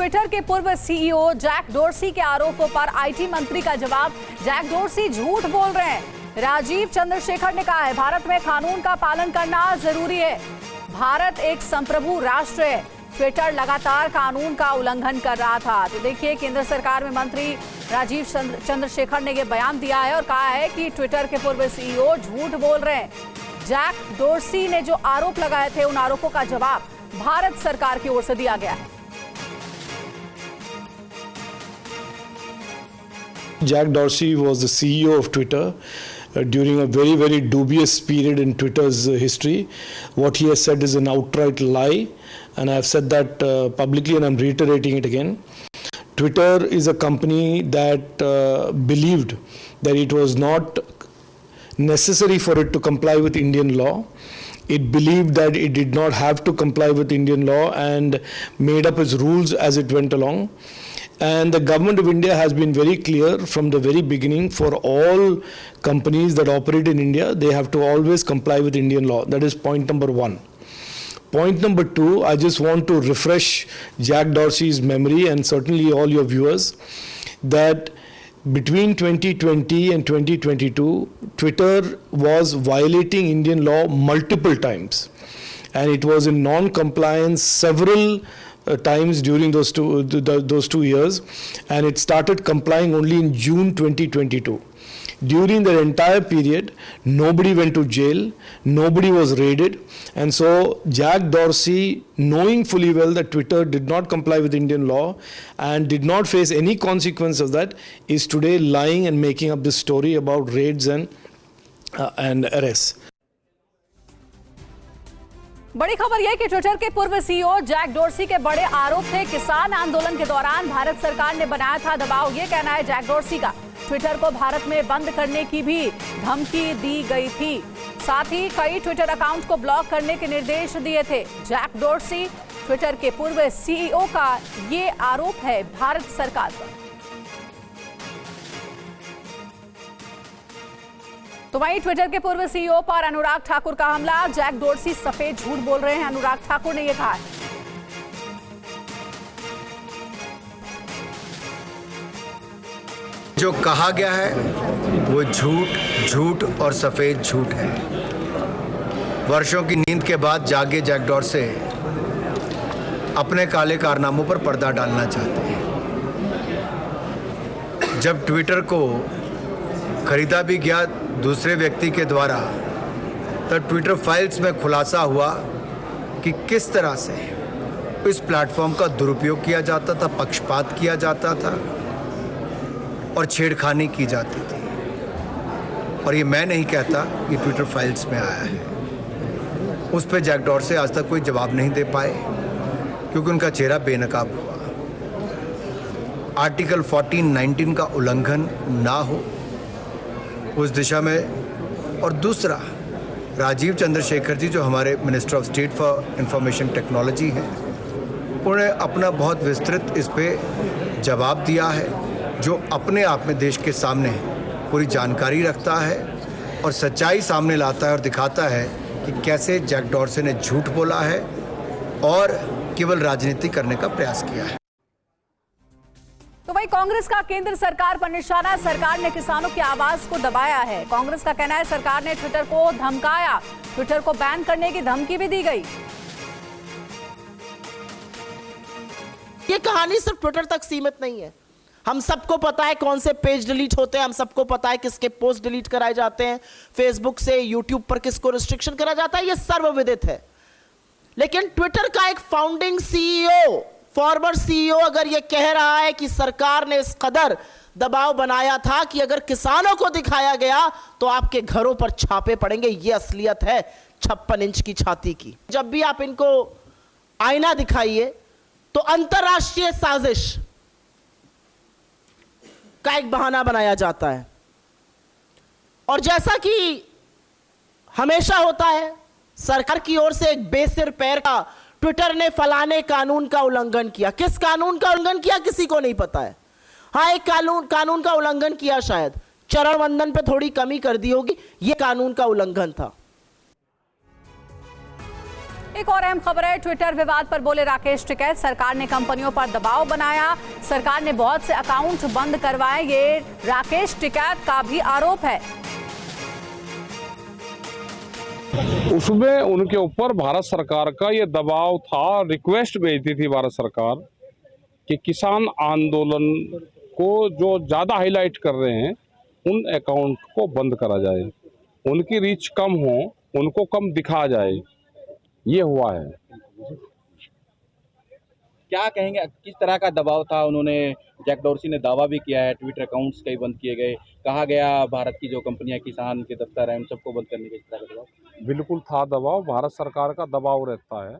Twitter के पूर्व CEO Jack dorsi के आरोपों पर आईटी मंत्री का जवाब। जैक डोर्सी झूठ बोल रहे हैं। राजीव चंद्रशेखर ने कहा है भारत में कानून का पालन करना जरूरी है। भारत एक संप्रभु राष्ट्र है। ट्विटर लगातार कानून का उल्लंघन कर रहा था। तो देखिए, केंद्र सरकार में मंत्री राजीव चंद्रशेखर ने यह बयान दिया है और कहा है कि ट्विटर के पूर्व सीईओ झूठ बोल रहे हैं। जैक डोर्सी ने जो आरोप लगाए थे उन आरोपों का जवाब भारत सरकार की ओर से दिया गया है। Jack Dorsey was the CEO of Twitter during a very, very dubious period in Twitter's history. What he has said is an outright lie, and I have said that publicly, and I'm reiterating it again. Twitter is a company that believed that it was not necessary for it to comply with Indian law. It believed that it did not have to comply with Indian law and made up its rules as it went along. And the government of India has been very clear from the very beginning, for all companies that operate in India, they have to always comply with Indian law. That is point number one. Point number two, I just want to refresh Jack Dorsey's memory and certainly all your viewers that between 2020 and 2022, Twitter was violating Indian law multiple times, and it was in non-compliance several times during those two years, and it started complying only in June 2022. During the entire period, nobody went to jail, nobody was raided, and so Jack Dorsey, knowing fully well that Twitter did not comply with Indian law and did not face any consequence of that, is today lying and making up this story about raids and arrests. बड़ी खबर यह कि Twitter के पूर्व CEO Jack dorsi के बड़े आरोप थे। किसान आंदोलन के दौरान भारत सरकार ने बनाया था दबाव, ये कहना है जैक डोर्सी का। ट्विटर को भारत में बंद करने की भी धमकी दी गई थी। साथ ही कई ट्विटर अकाउंट को ब्लॉक करने के निर्देश दिए थे। जैक डोर्सी, ट्विटर के पूर्व सीईओ का ये आरोप है भारत सरकार पर। तो वहीं ट्विटर के पूर्व सीईओ पर अनुराग ठाकुर का हमला। जैक डोर्सी सफेद झूठ बोल रहे हैं, अनुराग ठाकुर ने यह कहा है। जो कहा गया है वो झूठ और सफेद झूठ है। वर्षों की नींद के बाद जागे जैक डोर्सी अपने काले कारनामों पर पर्दा डालना चाहते हैं। जब ट्विटर को खरीदा भी गया दूसरे व्यक्ति के द्वारा, तब ट्विटर फाइल्स में खुलासा हुआ कि किस तरह से इस प्लेटफॉर्म का दुरुपयोग किया जाता था, पक्षपात किया जाता था और छेड़खानी की जाती थी। और ये मैं नहीं कहता, ये ट्विटर फाइल्स में आया है। उस पर जैक डोर्सी आज तक कोई जवाब नहीं दे पाए क्योंकि उनका चेहरा बेनकाब हुआ। आर्टिकल 14-19 का उल्लंघन ना हो उस दिशा में। और दूसरा, राजीव चंद्रशेखर जी जो हमारे minister of state for information technology हैं, उन्होंने अपना बहुत विस्तृत इस पे जवाब दिया है, जो अपने आप में देश के सामने पूरी जानकारी रखता है और सच्चाई सामने लाता है और दिखाता है कि कैसे जैक डोर्सी ने झूठ बोला है और केवल राजनीति करने का प्रयास किया है। तो वही कांग्रेस का केंद्र सरकार पर निशाना। सरकार ने किसानों की आवाज को दबाया है। कांग्रेस का कहना है सरकार ने ट्विटर को धमकाया, ट्विटर को बैन करने की धमकी भी दी गई। ये कहानी सिर्फ ट्विटर तक सीमित नहीं है। हम सबको पता है कौन से पेज डिलीट होते हैं, हम सबको पता है किसके पोस्ट डिलीट कराए जाते हैं, फेसबुक से यूट्यूब पर किसको रिस्ट्रिक्शन करा जाता है, ये सर्वविदित है। लेकिन ट्विटर का एक फाउंडिंग सीईओ, फॉर्मर सीईओ अगर ये कह रहा है कि सरकार ने इस कदर दबाव बनाया था कि अगर किसानों को दिखाया गया तो आपके घरों पर छापे पड़ेंगे, ये असलियत है 56 इंच की छाती की। जब भी आप इनको आईना दिखाइए तो अंतरराष्ट्रीय साजिश का एक बहाना बनाया जाता है। और जैसा कि हमेशा होता है, सरकार की ओर से एक बेसिर पैर का ट्विटर ने फलाने कानून का उल्लंघन किया। किस कानून का उल्लंघन किया किसी को नहीं पता है। हाँ, एक कानून का उल्लंघन किया, शायद चरण वंदन पे थोड़ी कमी कर दी होगी, यह कानून का उल्लंघन था। एक और अहम खबर है। ट्विटर विवाद पर बोले राकेश टिकैत, सरकार ने कंपनियों पर दबाव बनाया, सरकार ने बहुत से अकाउंट बंद करवाए, ये राकेश टिकैत का भी आरोप है। उसमें उनके ऊपर भारत सरकार का ये दबाव था, रिक्वेस्ट भेजती थी भारत सरकार कि किसान आंदोलन को जो ज़्यादा हाईलाइट कर रहे हैं उन अकाउंट को बंद करा जाए, उनकी रीच कम हो, उनको कम दिखा जाए। ये हुआ है। क्या कहेंगे, किस तरह का दबाव था? उन्होंने, जैक डॉर्सी ने दावा भी किया है ट्विटर अकाउंट्स कई बंद किए गए, कहा गया भारत की जो कंपनियां, किसान के दफ्तर हैं, उन सबको बंद करने के इस तरह का दबाव। बिल्कुल था दबाव, भारत सरकार का दबाव रहता है।